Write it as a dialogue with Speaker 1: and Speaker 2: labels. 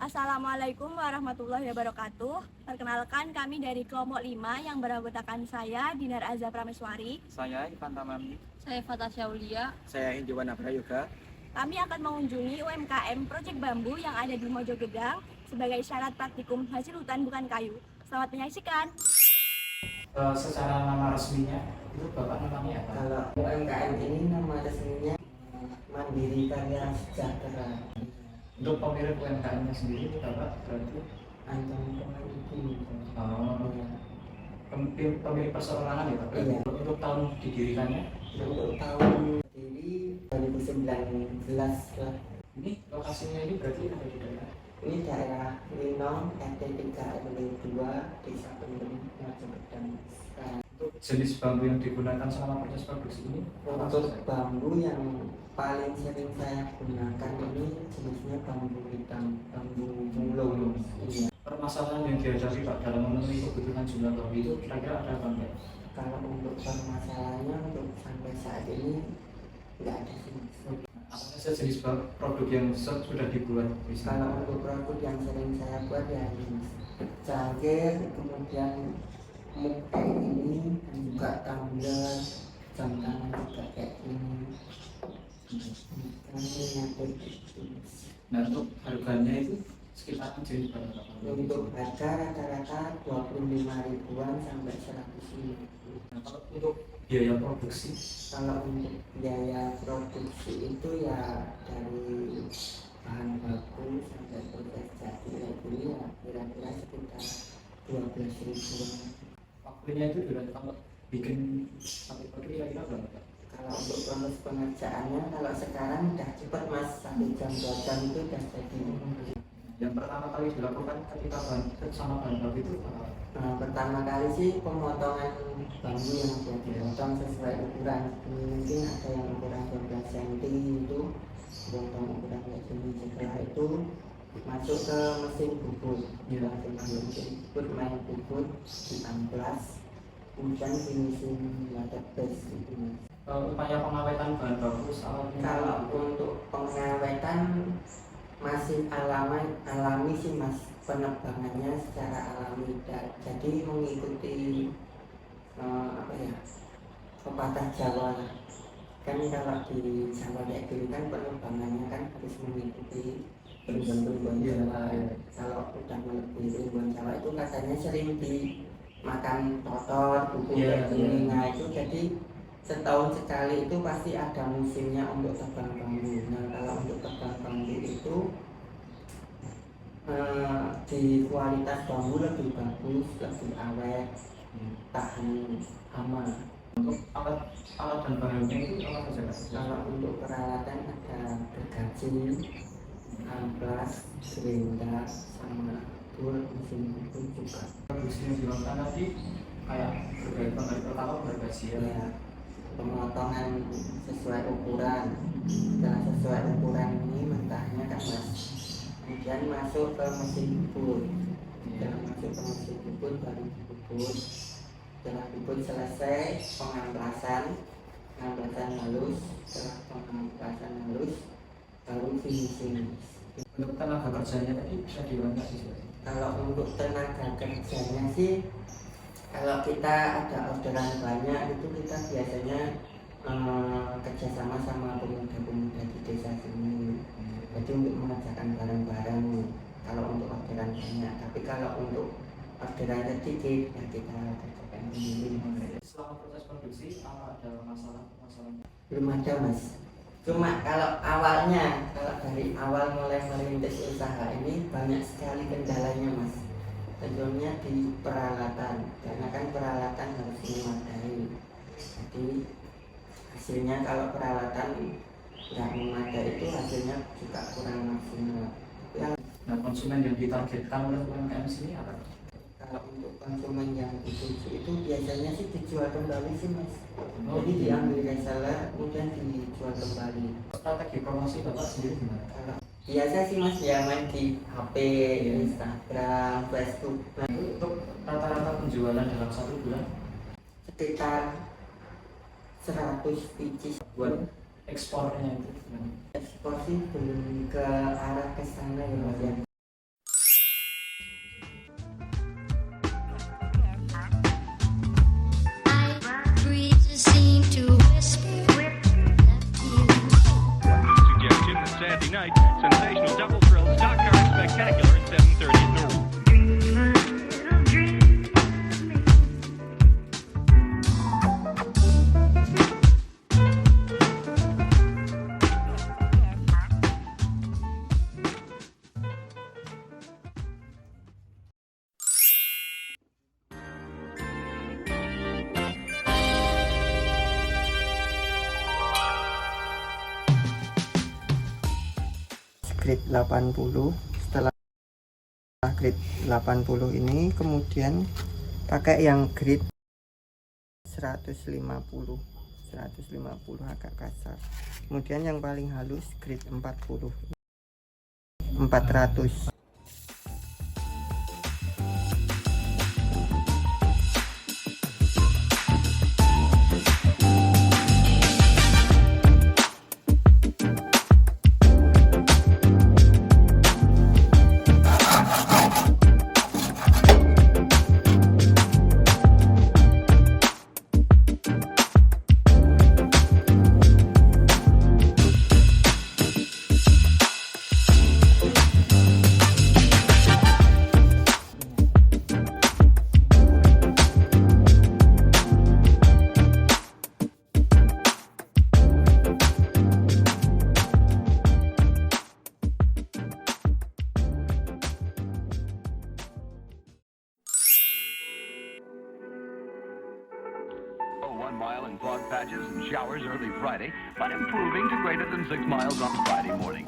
Speaker 1: Assalamualaikum warahmatullahi wabarakatuh. Perkenalkan kami dari kelompok 5 yang beranggotakan saya Dinar Azza Prameswari.
Speaker 2: Saya Ivan Tamami.
Speaker 3: Saya Fatasya Aulia.
Speaker 2: Saya Injowana Prayoga.
Speaker 1: Kami akan mengunjungi UMKM Project Bambu yang ada di Mojogedang sebagai syarat praktikum hasil hutan bukan kayu. Selamat menyaksikan.
Speaker 2: Secara nama resminya itu Bapak namanya apa?
Speaker 4: Kalau UMKM ini nama resminya Mandiri Karya Sejahtera.
Speaker 2: Untuk pemilik UMKM-nya sendiri itu Bapak berarti
Speaker 4: Antoni Komarudi.
Speaker 2: pemilik perseorangan ya Pak?
Speaker 4: Iya.
Speaker 2: Untuk tahun didirikannya?
Speaker 4: Untuk tahun diri 2019 lah.
Speaker 2: Ini lokasinya ini berarti ada di daerah?
Speaker 4: Ini daerah Linong, RT 3 RW 2, Desa Pendem, Mojogedang.
Speaker 2: Untuk jenis bambu yang digunakan selama proses produksi ini?
Speaker 4: Untuk bambu yang paling sering saya gunakan ini jenisnya bambu hitam, bambu mulung. Iya.
Speaker 2: Permasalahan yang dihadapi Pak dalam memenuhi kebutuhan jumlah bambu itu kira-kira ada apa enggak?
Speaker 4: Kalau untuk permasalahannya untuk sampai saat ini nggak ada sih.
Speaker 2: Apa saja jenis produk yang sudah dibuat di sini?
Speaker 4: Kalau untuk produk yang sering saya buat ya ini cangkir, kemudian muk kayak ini, dan juga tumbler, jam tangan juga kayak ini. Kami ngatur itu.
Speaker 2: Nah untuk harganya itu sekitar jenis berapa?
Speaker 4: Untuk harga rata-rata 25 ribuan sampai 100 ribu.
Speaker 2: Nah, kalau untuk biaya produksi?
Speaker 4: Kalau untuk biaya produksi itu ya dari bahan baku sampai proses jadi ini ya kira-kira sekitar 12 ribuan.
Speaker 2: Waktunya itu kalau bikin satu produk kira-kira berapa?
Speaker 4: Kalau untuk proses pengerjaannya kalau sekarang udah cepat mas, 1 jam 2 jam itu udah jadi.
Speaker 2: Yang pertama kali dilakukan ketika sama bahan baku itu apa?
Speaker 4: Nah, pertama kali sih pemotongan bambu yang sudah dipotong sesuai ukuran. Ini mungkin ada yang ukuran 12 cm itu potong ukuran kayak gini. Setelah itu masuk ke mesin bubut, langsung ke mesin bubut, main bubut, diamplas, kemudian finishing water base gitu mas.
Speaker 2: Upaya pengawetan bahan baku
Speaker 4: Kalau untuk pengawetan masih alami sih mas, penebangannya secara alami jadi mengikuti pepatah Jawa kan. Kalau di Jawa kayak gini kan penebangannya kan harus mengikuti ribuan Jawa. Kalau udah melebihi ribuan Jawa itu katanya sering dimakan totor, buku kayak gini. Nah itu jadi setahun sekali itu pasti ada musimnya untuk tebang bambu. Nah kalau untuk tebang bambu itu di kualitas bambu lebih bagus, lebih awet, tahan hama.
Speaker 2: untuk alat dan bahannya itu apa saja?
Speaker 4: Kalau untuk peralatan ada gergaji, amplas, gerinda, sama tool, mesin bubut juga.
Speaker 2: Produksi yang dilakukan tadi kayak bergantung dari pertama bergaji
Speaker 4: Ya, pemotongan sesuai ukuran. Setelah sesuai ukuran ini mentahnya kan mas, kemudian masuk ke mesin bubut. Setelah masuk ke mesin bubut baru dibubut. Setelah bubut selesai pengamplasan halus. Setelah pengamplasan halus baru finishing.
Speaker 2: Untuk tenaga kerjanya tadi bisa diulang sih?
Speaker 4: Kalau untuk tenaga kerjanya sih, kalau kita ada orderan banyak itu kita biasanya kerjasama sama pemuda-pemuda di desa sini. Jadi untuk mengerjakan barang-barang kalau untuk orderan banyak. Tapi kalau untuk orderan sedikit ya kita kerjakan sendiri.
Speaker 2: Selama proses produksi apa ada masalah?
Speaker 4: Belum ada mas. Cuma kalau awalnya, kalau dari awal mulai merintis usaha ini banyak sekali kendalanya mas. Tentunya di peralatan, karena kan peralatan harus memadai. Jadi hasilnya kalau peralatan nggak memadai itu hasilnya juga kurang maksimal.
Speaker 2: Nah konsumen yang ditargetkan oleh UMKM sini apa?
Speaker 4: Kalau untuk konsumen yang dituju itu biasanya sih dijual kembali sih mas.
Speaker 2: Oh,
Speaker 4: Jadi diambil reseller kemudian dijual kembali.
Speaker 2: Strategi promosi Bapak sendiri gimana?
Speaker 4: Kalau biasa sih mas ya main di HP, Instagram, Facebook. Nah,
Speaker 2: Untuk rata-rata penjualan dalam 1 bulan
Speaker 4: sekitar 100 biji.
Speaker 2: buat ekspornya itu gimana?
Speaker 4: Ekspor sih belum ke arah ke sana ya mas ya.
Speaker 3: Sensational double thrill stock car spectacular at 7:30 at noon.
Speaker 4: Grid 80. Setelah grid 80 ini kemudian pakai yang grid 150 agak kasar. Kemudian yang paling halus grid 40 400.
Speaker 3: Oh, 1 mile in fog patches and showers early Friday, but improving to greater than 6 miles on Friday morning.